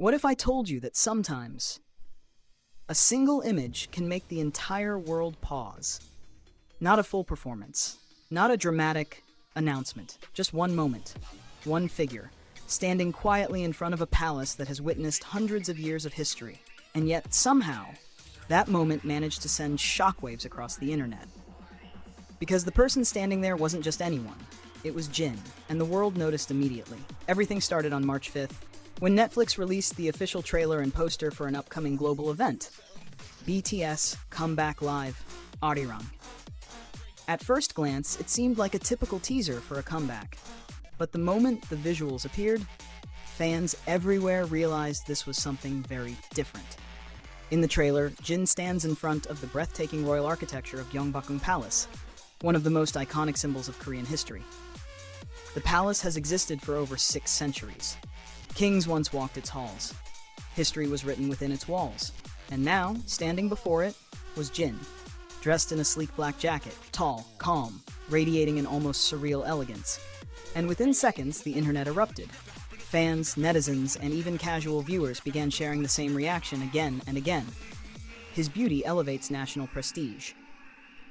What if I told you that sometimes a single image can make the entire world pause? Not a full performance, not a dramatic announcement, just one moment, one figure, standing quietly in front of a palace that has witnessed hundreds of years of history. And yet, somehow, that moment managed to send shockwaves across the internet. Because the person standing there wasn't just anyone. It was Jin, and the world noticed immediately. Everything started on March 5th, when Netflix released the official trailer and poster for an upcoming global event, BTS Comeback Live, ARIRANG. At first glance, it seemed like a typical teaser for a comeback. But the moment the visuals appeared, fans everywhere realized this was something very different. In the trailer, Jin stands in front of the breathtaking royal architecture of Gyeongbokgung Palace, one of the most iconic symbols of Korean history. The palace has existed for over 6 centuries. Kings once walked its halls. History was written within its walls. And now, standing before it, was Jin, dressed in a sleek black jacket, tall, calm, radiating an almost surreal elegance. And within seconds, the internet erupted. Fans, netizens, and even casual viewers began sharing the same reaction again and again. His beauty elevates national prestige.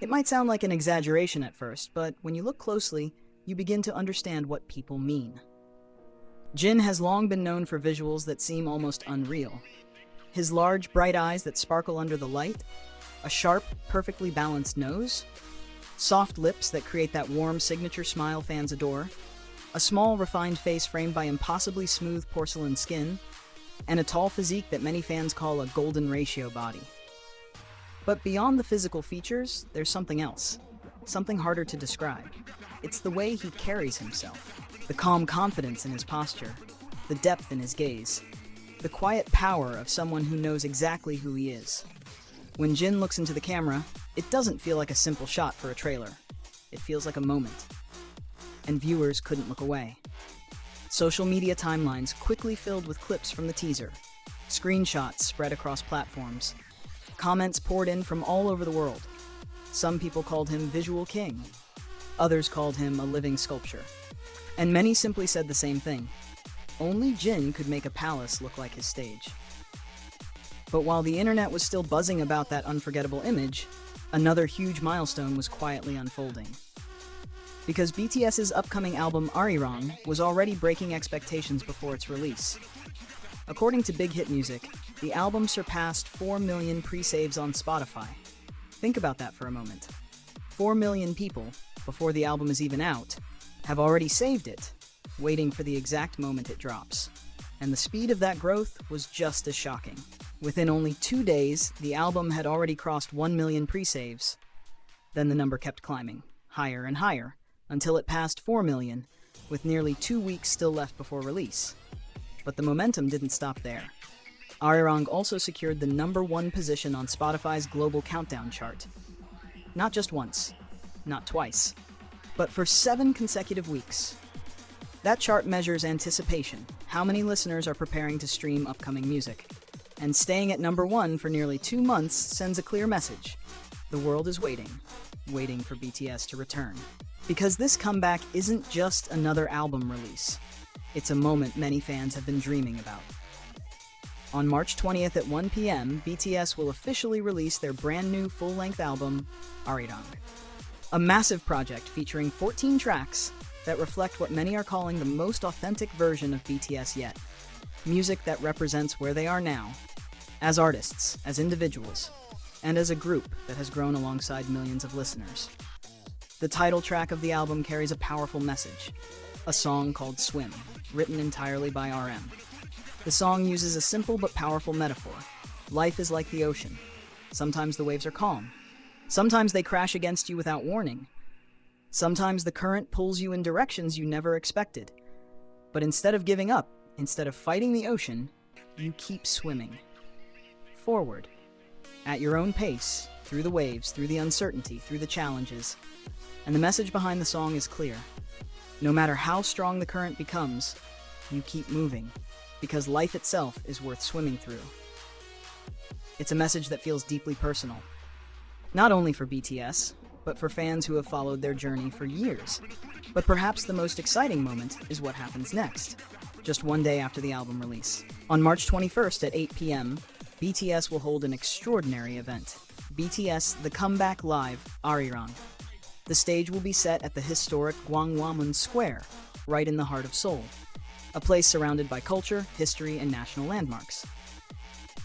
It might sound like an exaggeration at first, but when you look closely, you begin to understand what people mean. Jin has long been known for visuals that seem almost unreal. His large, bright eyes that sparkle under the light, a sharp, perfectly balanced nose, soft lips that create that warm signature smile fans adore, a small, refined face framed by impossibly smooth porcelain skin, and a tall physique that many fans call a golden ratio body. But beyond the physical features, there's something else, something harder to describe. It's the way he carries himself, the calm confidence in his posture, the depth in his gaze, the quiet power of someone who knows exactly who he is. When Jin looks into the camera, it doesn't feel like a simple shot for a trailer. It feels like a moment. And viewers couldn't look away. Social media timelines quickly filled with clips from the teaser. Screenshots spread across platforms. Comments poured in from all over the world. Some people called him Visual King. Others called him a living sculpture. And many simply said the same thing. Only Jin could make a palace look like his stage. But while the internet was still buzzing about that unforgettable image, another huge milestone was quietly unfolding. Because BTS's upcoming album ARIRANG was already breaking expectations before its release. According to Big Hit Music, the album surpassed 4 million pre-saves on Spotify. Think about that for a moment. 4 million people, before the album is even out, have already saved it, waiting for the exact moment it drops. And the speed of that growth was just as shocking. Within only 2 days, the album had already crossed 1 million pre-saves. Then the number kept climbing, higher and higher, until it passed 4 million, with nearly 2 weeks still left before release. But the momentum didn't stop there. ARIRANG also secured the #1 position on Spotify's global countdown chart. Not just once, not twice, but for 7 consecutive weeks. That chart measures anticipation, how many listeners are preparing to stream upcoming music. And staying at #1 for nearly 2 months sends a clear message. The world is waiting for BTS to return. Because this comeback isn't just another album release. It's a moment many fans have been dreaming about. On March 20th at 1 p.m., BTS will officially release their brand new full-length album, ARIRANG. A massive project featuring 14 tracks that reflect what many are calling the most authentic version of BTS yet. Music that represents where they are now, as artists, as individuals, and as a group that has grown alongside millions of listeners. The title track of the album carries a powerful message, a song called Swim, written entirely by RM. The song uses a simple but powerful metaphor. Life is like the ocean. Sometimes the waves are calm. Sometimes they crash against you without warning. Sometimes the current pulls you in directions you never expected. But instead of giving up, instead of fighting the ocean, you keep swimming. Forward. At your own pace, through the waves, through the uncertainty, through the challenges. And the message behind the song is clear. No matter how strong the current becomes, you keep moving, because life itself is worth swimming through. It's a message that feels deeply personal. Not only for BTS, but for fans who have followed their journey for years. But perhaps the most exciting moment is what happens next. just one day after the album release. On March 21st at 8 p.m., BTS will hold an extraordinary event, BTS The Comeback Live ARIRANG. The stage will be set at the historic Gyeongbokgung Square, right in the heart of Seoul, a place surrounded by culture, history, and national landmarks.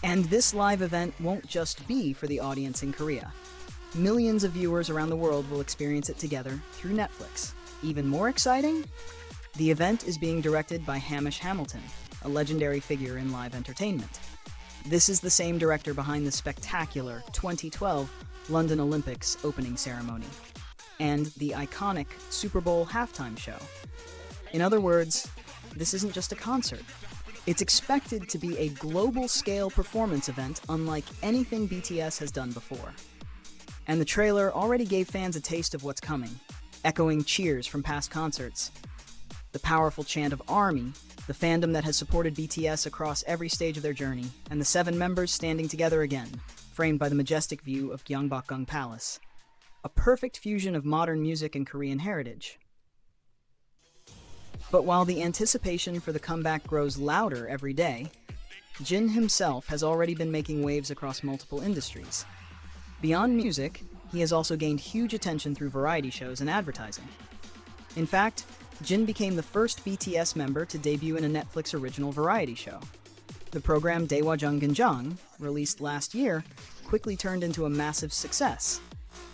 And this live event won't just be for the audience in Korea. Millions of viewers around the world will experience it together through Netflix. Even more exciting? The event is being directed by Hamish Hamilton, a legendary figure in live entertainment. This is the same director behind the spectacular 2012 London Olympics opening ceremony and the iconic Super Bowl halftime show. In other words, this isn't just a concert. It's expected to be a global-scale performance event unlike anything BTS has done before. And the trailer already gave fans a taste of what's coming, echoing cheers from past concerts. The powerful chant of ARMY, the fandom that has supported BTS across every stage of their journey, and the 7 members standing together again, framed by the majestic view of Gyeongbokgung Palace. A perfect fusion of modern music and Korean heritage. But while the anticipation for the comeback grows louder every day, Jin himself has already been making waves across multiple industries. Beyond music, he has also gained huge attention through variety shows and advertising. In fact, Jin became the first BTS member to debut in a Netflix original variety show. The program Daewajang, released last year, quickly turned into a massive success.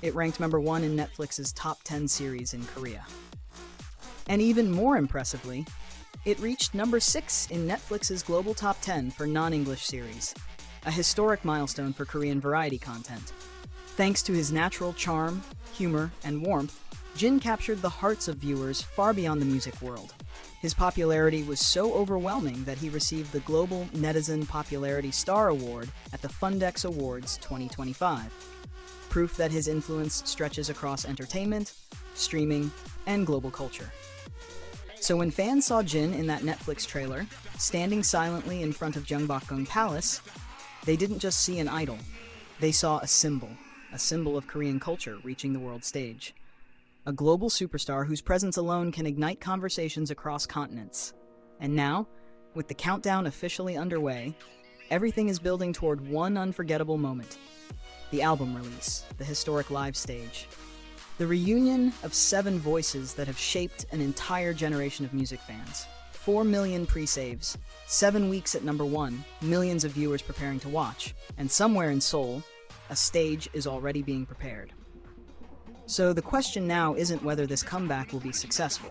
It ranked number 1 in Netflix's top 10 series in Korea. And even more impressively, it reached number 6 in Netflix's global top 10 for non-English series, a historic milestone for Korean variety content. Thanks to his natural charm, humor, and warmth, Jin captured the hearts of viewers far beyond the music world. His popularity was so overwhelming that he received the Global Netizen Popularity Star Award at the Fundex Awards 2025. Proof that his influence stretches across entertainment, streaming, and global culture. So when fans saw Jin in that Netflix trailer, standing silently in front of Gyeongbokgung Palace, they didn't just see an idol. They saw a symbol of Korean culture reaching the world stage. A global superstar whose presence alone can ignite conversations across continents. And now, with the countdown officially underway, everything is building toward one unforgettable moment. The album release, the historic live stage. The reunion of 7 voices that have shaped an entire generation of music fans. 4 million pre-saves, 7 weeks at number 1, millions of viewers preparing to watch, and somewhere in Seoul, a stage is already being prepared. So the question now isn't whether this comeback will be successful.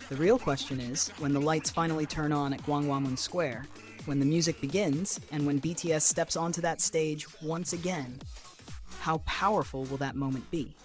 The real question is, when the lights finally turn on at Gyeongbokgung Square, when the music begins, and when BTS steps onto that stage once again, how powerful will that moment be?